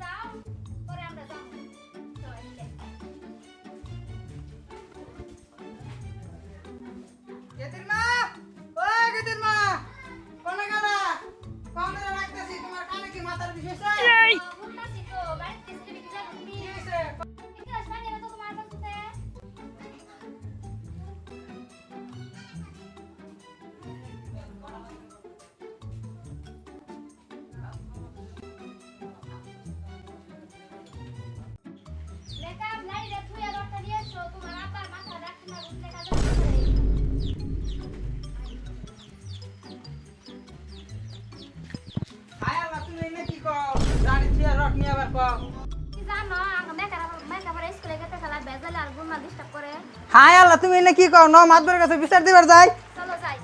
যাও পরে আমরা যাবো সবাই মিলে। গেদির মা, ও গেদির মা, কোনে গেলা? কোন ধরে রাখতেছি, তোমার কানে কি মাথার বিষ হইছে? ঘুরতাছি তো বাড়িতে ছেলে কি জানো তুমি? কি হইছে? কি আসবা নিয়ে তো তোমার কাছে। মেকআপ লাইট তুই আর ওটা নিয়ে এসো তোমার আবার মাথা রাখতে না উঠলে কাজ করে। হায় আল্লাহ, তুমি এনে কি কও? গাড়ি দিয়ে রড নিয়ে আবার কও। কি জানো আঙ্গ মেকআপ স্কুলে গেতে খেলা বেজালে আর গুণা ডিস্টার্ব করে। হায় আল্লাহ, তুমি এনে কি কও? ন মাতবরের কাছে বিচার দিবার যাই। চলো যাই।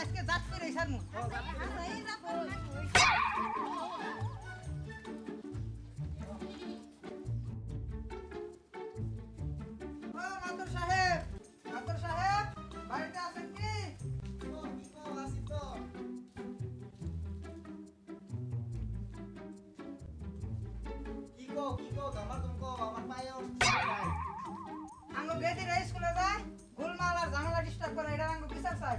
আজকে জাত করে ছাড়মু। ও মাতর সাহেব, মাতর সাহেব, বাড়িতে আছেন কি? আঙ্গো গেদিরা স্কুলে যায়, গোলমাল আর ঝামেলা ডিস্টার্ব করে, এটা আঙ্গো বিচার চাই।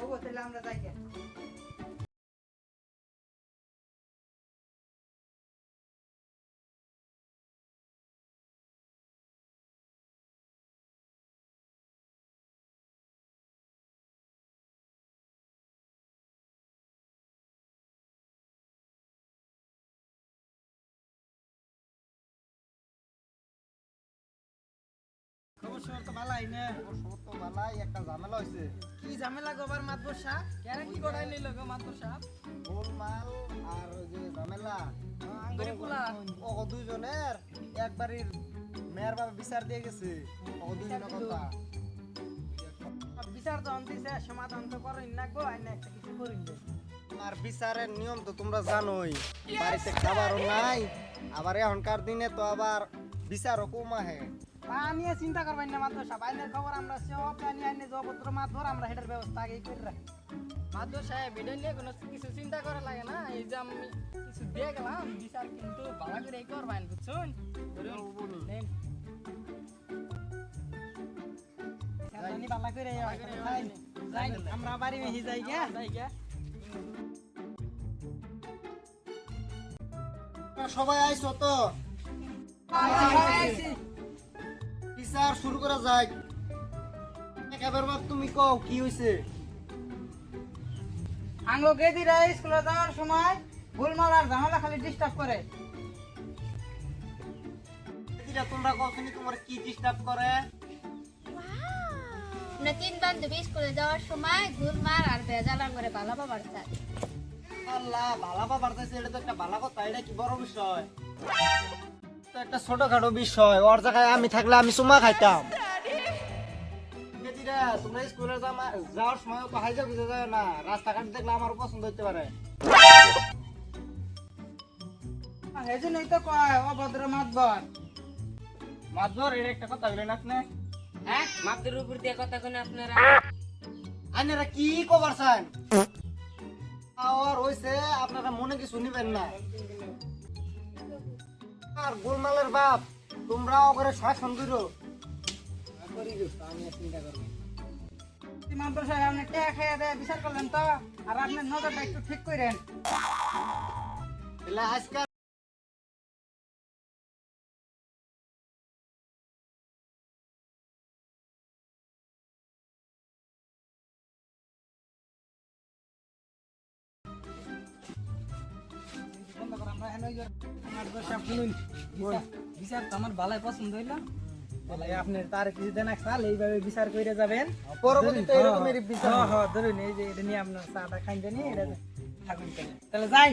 ও তাহলে আমরা যাই কে? খবর সবর তো ভালাই না? একটা ঝামেলা হয়েছে। কি ঝামেলা গোবার মাতবর সাহেব? কেন কি গড়াই নিল গো মাতবর সাহেব? গোলমাল আর ওই যে ঝামেলা আঙ্গুরি পোলা ও দুইজনের একবারের মেয়ের বাবা বিচার দিয়ে গেছে। ও দুইজনের কথা বিচার তো আনতেছে, সমাধান তো করেন না গো, আইনা একটা কিছু করিন দে। আর বিচারের নিয়ম তো তোমরা জানোই, বাড়িতে খাবারও নাই, আবার এখনকার দিনে তো আবার বিচারও কম আহে। তা নিয়ে চিন্তা করবেন না মাতবর সাহেব, আইনের খবর আমরা সব জানি, আইনে জবদ্র মাতবর আমরা হেটার ব্যবস্থা আগেই করে রাখি। মাদুর সাহেব এটা নিয়ে কোনো কিছু চিন্তা করা লাগে না। এই যে আমি কিছু দিয়ে গেলাম বিচার কিন্তু ভালো করে করবেন বুঝছেন। নেন। জানি বালা করে যাই, আমরা বাড়ি মেহি যাই গে। যাই গিয়া। সবাই আইছো তো? বিচার শুরু করা যায়। একেবারে বাপ তুমি কও কি হইছে? আঙ্গো গেদিরা স্কুলে যাওয়ার সময় গোলমাল আর ঝামেলা খালি ডিস্টার্ব করে। এটা তোমরা কখনই তোমার কি ডিস্টার্ব করে? আমরা তিন বান্ধবী স্কুলে যাওয়ার সময় ঘুরমার আর বেজালাম করে ভালো বাবার চাই। আল্লাহ ভালা বাবার কাছে এটা তো একটা ভালো কথা, এটা কি বড় বিষয়? তো একটা ছোটখাটো বিষয়, ওর জায়গায় আমি থাকলে আমি চুমা খাইতাম। বেটিরা, তোমরা স্কুলে যাওয়ার সময় তো হাইজা বুঝে যায় না, রাস্তাঘাট দেখলে আমার পছন্দ হইতে পারে। এই জন্যই তো কয় অভদ্র মাতবর। মাদুর এর একটা কথা বলেন আপনি। হ্যাঁ মাদুর উপর দিয়ে কথা কোন আপনারা। আইনারা কি কবার চান? আর হইছে আপনারা মনে কিছু নিবেন না। আর গোলমালের বাপ, তোমরা ওখানে শাসন করো। মাতবর সাহেব আপনি টেয়া খেয়ে দেয় বিচার করলেন তো, আর আপনার নজরটা একটু ঠিক করেন। এলা আজকে মাতবর সাহেব শুনুন, বিচার তো আমার ভালোই পছন্দ হইলো। আপনার তার কিছু দেন সাল এইভাবে বিচার করে যাবেন, পরবর্তীতে এরকমের বিচার ধরুন এই যে এটা নিয়ে আপনার চাটা খাইন জানি, এটা থাকুন তাহলে যাই।